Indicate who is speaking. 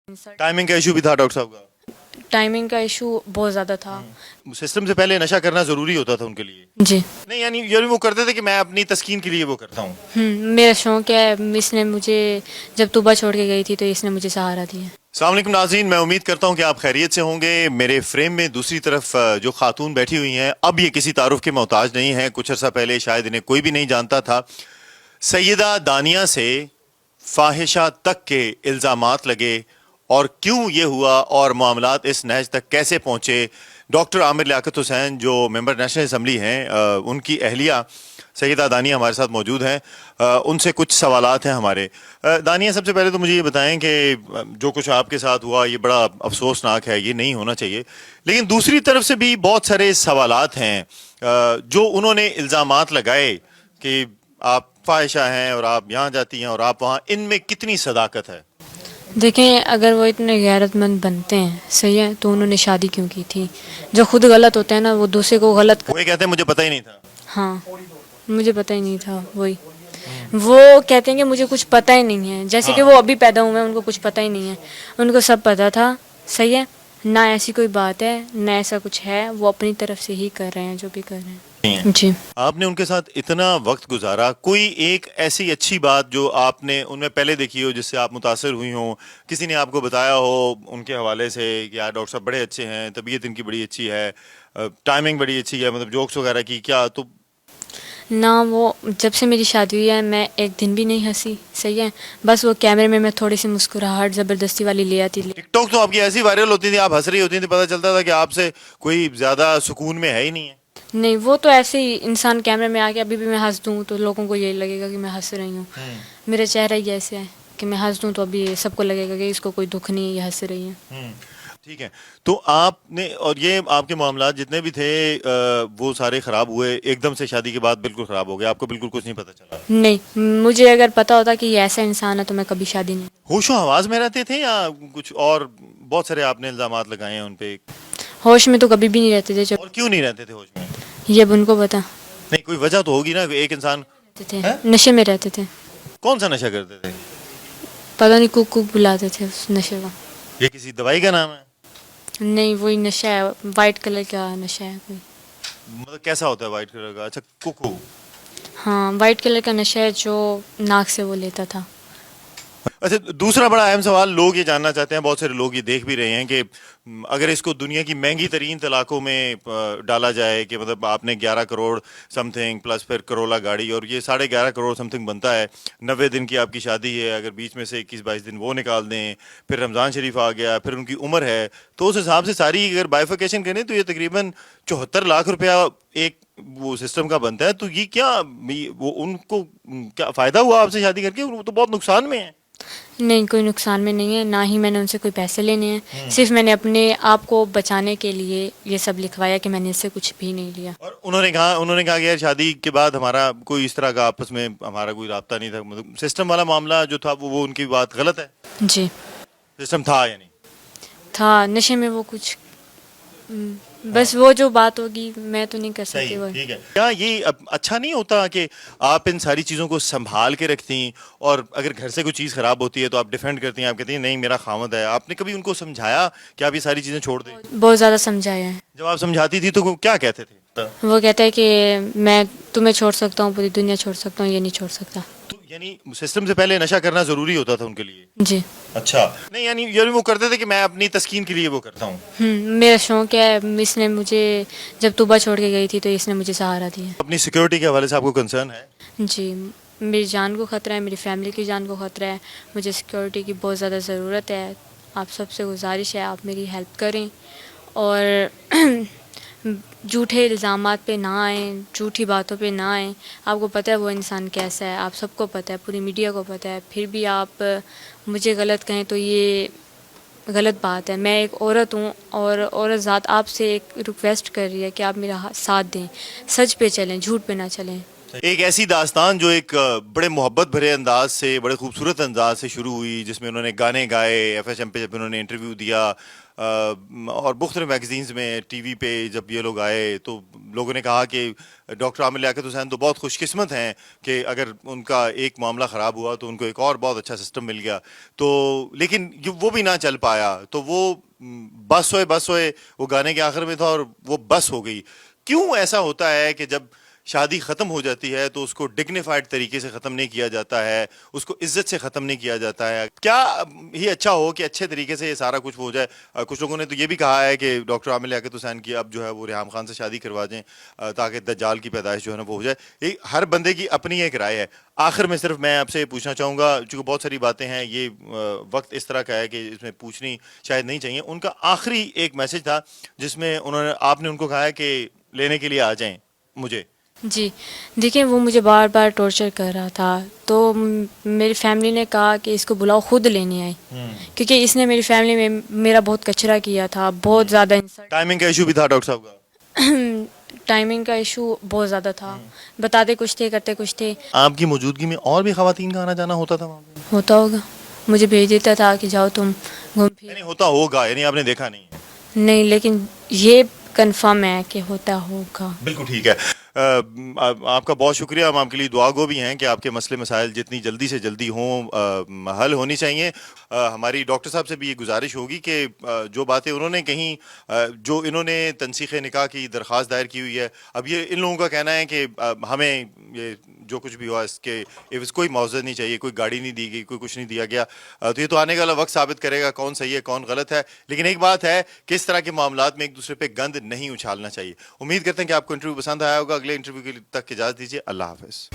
Speaker 1: Timing का issue भी था डॉक्टर साहब का।
Speaker 2: टाइमिंग का इशू बहुत ज़्यादा था।
Speaker 1: सिस्टम से पहले नशा करना जरूरी होता था उनके लिए।
Speaker 2: जी।
Speaker 1: नहीं यानी वो करते थे कि मैं अपनी तस्कीन के लिए वो करता हूँ।
Speaker 2: मेरा शौक़ है। इसने मुझे जब तूबा छोड़ के गई थी तो इसने मुझे सहारा दिया।
Speaker 1: अस्सलाम वालेकुम नाज़रीन, मैं उम्मीद करता हूँ कि आप खैरियत से होंगे। मेरे फ्रेम में दूसरी तरफ जो खातून बैठी हुई हैं, अब ये किसी तारुफ के मोहताज नहीं है। कुछ अर्सा पहले शायद इन्हें कोई भी नहीं जानता था। सैयदा दानिया से फाहिशा तक के इल्ज़ामात लगे और क्यों ये हुआ और मामलात इस नहज तक कैसे पहुँचे। डॉक्टर आमिर लियाकत हुसैन जो मेंबर नेशनल असम्बली हैं, उनकी अहलिया सैयदा दानिया हमारे साथ मौजूद हैं। उनसे कुछ सवालात हैं हमारे। दानिया, सबसे पहले तो मुझे ये बताएं कि जो कुछ आपके साथ हुआ ये बड़ा अफसोसनाक है, ये नहीं होना चाहिए, लेकिन दूसरी तरफ से भी बहुत सारे सवालात हैं जो उन्होंने इल्ज़ामात लगाए कि आप फाहिशा हैं और आप यहाँ जाती हैं और आप वहाँ, इनमें कितनी सदाकत है?
Speaker 2: देखें, अगर वो इतने गैरतमंद बनते हैं, सही है, तो उन्होंने शादी क्यों की थी? जो खुद गलत होते हैं ना, वो दूसरे को गलत
Speaker 1: वो ये कहते हैं मुझे पता ही नहीं था।
Speaker 2: हाँ, मुझे पता ही नहीं था। वही वो कहते हैं कि मुझे कुछ पता ही नहीं है, जैसे कि वो अभी पैदा हुए हैं, उनको कुछ पता ही नहीं है। उनको सब पता था, सही है ना, ऐसी कोई बात है ना, ऐसा कुछ है। वो अपनी तरफ से ही कर रहे हैं जो भी कर रहे हैं। जी।
Speaker 1: आपने उनके साथ इतना वक्त गुजारा, कोई एक ऐसी अच्छी बात जो आपने उनमें पहले देखी हो जिससे आप मुतासर हुई हो, किसी ने आपको बताया हो उनके हवाले से कि यार डॉक्टर साहब बड़े अच्छे हैं, तबीयत इनकी बड़ी अच्छी है, टाइमिंग बड़ी अच्छी है, मतलब जोक्स वगैरह की क्या? तो
Speaker 2: ना, वो जब से मेरी शादी हुई है मैं एक दिन भी नहीं हंसी, सही है। बस वो कैमरे में मैं थोड़ी सी मुस्कुराहट ज़बरदस्ती वाली ले आती थी।
Speaker 1: टिकटॉक तो आपकी ऐसी वायरल होती थी, आप हंस रही होती थी, पता चलता था कि आपसे कोई ज्यादा सुकून में है ही नहीं है।
Speaker 2: नहीं, वो तो ऐसे ही इंसान कैमरे में आके अभी भी मैं हंस दूँ तो लोगों को यही लगेगा कि मैं हंस रही हूँ। मेरा चेहरा ही ऐसे है कि मैं हंस दूँ तो अभी सबको लगेगा कि इसको कोई दुख नहीं है, ये हंस रही है।
Speaker 1: ठीक है, तो आपने, और ये आपके मामला जितने भी थे वो सारे खराब हुए एकदम से, शादी के बाद बिल्कुल खराब हो गए, आपको बिल्कुल कुछ नहीं पता चला?
Speaker 2: नहीं, मुझे अगर पता होता कि ये ऐसा इंसान है तो मैं कभी शादी नहीं।
Speaker 1: होशो हवास में रहते थे या कुछ और? बहुत सारे आपने इल्जामात लगाए हैं उन पे।
Speaker 2: होश में तो कभी भी नहीं रहते थे। जब
Speaker 1: और क्यों नहीं रहते थे होश में?
Speaker 2: ये अब उनको पता।
Speaker 1: नहीं, कोई वजह तो होगी ना, एक इंसान।
Speaker 2: रहते
Speaker 1: है?
Speaker 2: थे, नशे में रहते थे।
Speaker 1: कौन सा नशा करते थे?
Speaker 2: पता नहीं, कुक कुक बुलाते थे उस नशे का।
Speaker 1: ये किसी दवाई का नाम है?
Speaker 2: नहीं, वही नशा है, वाइट कलर का नशा है कोई।
Speaker 1: मतलब कैसा होता है वाइट कलर का? अच्छा, कुकू।
Speaker 2: हाँ, वाइट कलर का नशा है जो नाक से वो लेता था।
Speaker 1: अच्छा, दूसरा बड़ा अहम सवाल लोग ये जानना चाहते हैं, बहुत सारे लोग ये देख भी रहे हैं कि अगर इसको दुनिया की महंगी तरीन तलाकों में डाला जाए कि मतलब आपने 11 करोड़ समथिंग प्लस फिर करोला गाड़ी और ये 11.5 करोड़ समथिंग बनता है, 90 दिन की आपकी शादी है, अगर बीच में से 21-22 दिन वो निकाल दें, फिर रमज़ान शरीफ आ गया, फिर उनकी उम्र है, तो उस हिसाब से सारी अगर बाइफिकेशन करें तो ये तकरीबन 74 लाख रुपया एक वो सिस्टम का बनता है। तो ये क्या, वो उनको क्या फ़ायदा हुआ आपसे शादी करके? वो तो बहुत नुकसान में है।
Speaker 2: नहीं, कोई नुकसान में नहीं है, ना ही मैंने उनसे कोई पैसे लेने हैं। सिर्फ मैंने अपने आप को बचाने के लिए ये सब लिखवाया कि मैंने इससे कुछ भी नहीं लिया।
Speaker 1: और उन्होंने कहा कि यार शादी के बाद हमारा कोई इस तरह का आपस में हमारा कोई राब्ता नहीं था, मतलब सिस्टम वाला मामला जो था वो उनकी बात गलत है।
Speaker 2: जी।
Speaker 1: सिस्टम था या नहीं?
Speaker 2: था, नशे में वो कुछ बस वो जो बात होगी मैं तो नहीं कर सकती वो।
Speaker 1: ठीक है, क्या ये अच्छा नहीं होता कि आप इन सारी चीज़ों को संभाल के रखती, और अगर घर से कोई चीज़ खराब होती है तो आप डिफेंड करती हैं, आप कहती हैं नहीं मेरा खामद है? आपने कभी उनको समझाया कि आप ये सारी चीज़ें छोड़ दें?
Speaker 2: बहुत ज़्यादा समझाया है।
Speaker 1: जब आप समझाती थी तो वो क्या कहते थे?
Speaker 2: वो कहता है कि मैं तुम्हें छोड़ सकता हूँ, पूरी दुनिया छोड़ सकता हूँ, ये नहीं छोड़ सकता।
Speaker 1: तो यानी सिस्टम से पहले नशा करना जरूरी होता था उनके लिए?
Speaker 2: जी।
Speaker 1: अच्छा, नहीं यानी वो करते थे कि मैं अपनी तस्कीन के लिए वो करता हूँ।
Speaker 2: मेरा शौक़ है। इसने मुझे जब तूबा छोड़ के गई थी तो इसने मुझे सहारा दिया।
Speaker 1: अपनी सिक्योरिटी के हवाले से आपको कंसर्न है?
Speaker 2: जी, मेरी जान को ख़तरा है, मेरी फैमिली की जान को ख़तरा है, मुझे सिक्योरिटी की बहुत ज़्यादा ज़रूरत है। आप सबसे गुजारिश है आप मेरी हेल्प करें और झूठे इल्ज़ामात पे ना आएँ, झूठी बातों पे ना आएँ। आपको पता है वो इंसान कैसा है, आप सबको पता है, पूरी मीडिया को पता है, फिर भी आप मुझे गलत कहें तो ये गलत बात है। मैं एक औरत हूँ और औरत ज़ात आपसे एक रिक्वेस्ट कर रही है कि आप मेरा साथ दें, सच पे चलें, झूठ पे ना चलें।
Speaker 1: ایک ایسی داستان جو ایک بڑے محبت بھرے انداز سے، بڑے خوبصورت انداز سے شروع ہوئی، جس میں انہوں نے گانے گائے، ایف ایچ ایم پہ جب انہوں نے انٹرویو دیا، اور مختلف میگزینز میں، ٹی وی پہ جب یہ لوگ آئے تو لوگوں نے کہا کہ ڈاکٹر عامر لیاقت حسین تو بہت خوش قسمت ہیں کہ اگر ان کا ایک معاملہ خراب ہوا تو ان کو ایک اور بہت اچھا سسٹم مل گیا. تو لیکن وہ بھی نہ چل پایا، تو وہ بس ہوئے، وہ گانے کے آخر میں تھا اور وہ بس ہو گئی. کیوں ایسا ہوتا ہے کہ جب شادی ختم ہو جاتی ہے تو اس کو ڈگنیفائڈ طریقے سے ختم نہیں کیا جاتا ہے، اس کو عزت سے ختم نہیں کیا جاتا ہے؟ کیا ہی اچھا ہو کہ اچھے طریقے سے یہ سارا کچھ ہو جائے. کچھ لوگوں نے تو یہ بھی کہا ہے کہ ڈاکٹر عامر لیاقت حسین کی اب جو ہے وہ ریحام خان سے شادی کروا دیں تاکہ دجال کی پیدائش جو ہے نا وہ ہو جائے. یہ ہر بندے کی اپنی ایک رائے ہے. آخر میں صرف میں آپ سے پوچھنا چاہوں گا، چونکہ بہت ساری باتیں ہیں، یہ وقت اس طرح کا ہے کہ اس میں پوچھنی شاید نہیں چاہیے. ان کا آخری ایک میسج تھا جس میں آپ نے ان کو کہا ہے کہ لینے کے لیے آ جائیں مجھے.
Speaker 2: جی دیکھیں، وہ مجھے بار بار ٹارچر کر رہا تھا، تو میری فیملی نے کہا کہ اس کو بلاؤ، خود لینے آئے، کیونکہ اس نے میری فیملی میں میرا بہت کچرا کیا تھا، بہت زیادہ انسلٹ.
Speaker 1: ٹائمنگ کا ایشو بھی تھا ڈاکٹر صاحب کا؟
Speaker 2: ٹائمنگ کا ایشو بہت زیادہ تھا، بتاتے کچھ تھے کرتے کچھ تھے.
Speaker 1: آپ کی موجودگی میں اور بھی خواتین کا آنا جانا ہوتا تھا وہاں پہ؟
Speaker 2: ہوتا ہوگا، مجھے بھیج دیتا تھا کہ جاؤ تم گھوم پھر.
Speaker 1: یعنی ہوتا ہوگا، یعنی آپ نے دیکھا نہیں؟
Speaker 2: نہیں، لیکن یہ کنفرم ہے کہ ہوتا ہوگا.
Speaker 1: بالکل ٹھیک ہے. آپ کا بہت شکریہ. ہم آپ کے لیے دعا گو بھی ہیں کہ آپ کے مسئلے مسائل جتنی جلدی سے جلدی ہوں حل ہونی چاہیے. ہماری ڈاکٹر صاحب سے بھی یہ گزارش ہوگی کہ جو باتیں انہوں نے کہیں، جو انہوں نے تنسیخ نکاح کی درخواست دائر کی ہوئی ہے، اب یہ ان لوگوں کا کہنا ہے کہ ہمیں یہ جو کچھ بھی ہوا اس کے کوئی معاوضہ نہیں چاہیے، کوئی گاڑی نہیں دی گئی، کوئی کچھ نہیں دیا گیا. تو یہ تو آنے والا وقت ثابت کرے گا کون صحیح ہے کون غلط ہے. لیکن ایک بات ہے کہ اس طرح کے معاملات میں ایک دوسرے پہ گند نہیں اچھالنا چاہیے. امید کرتے ہیں کہ آپ کو انٹرویو پسند آیا ہوگا. اگلے انٹرویو کے تک اجازت دیجیے. اللہ حافظ.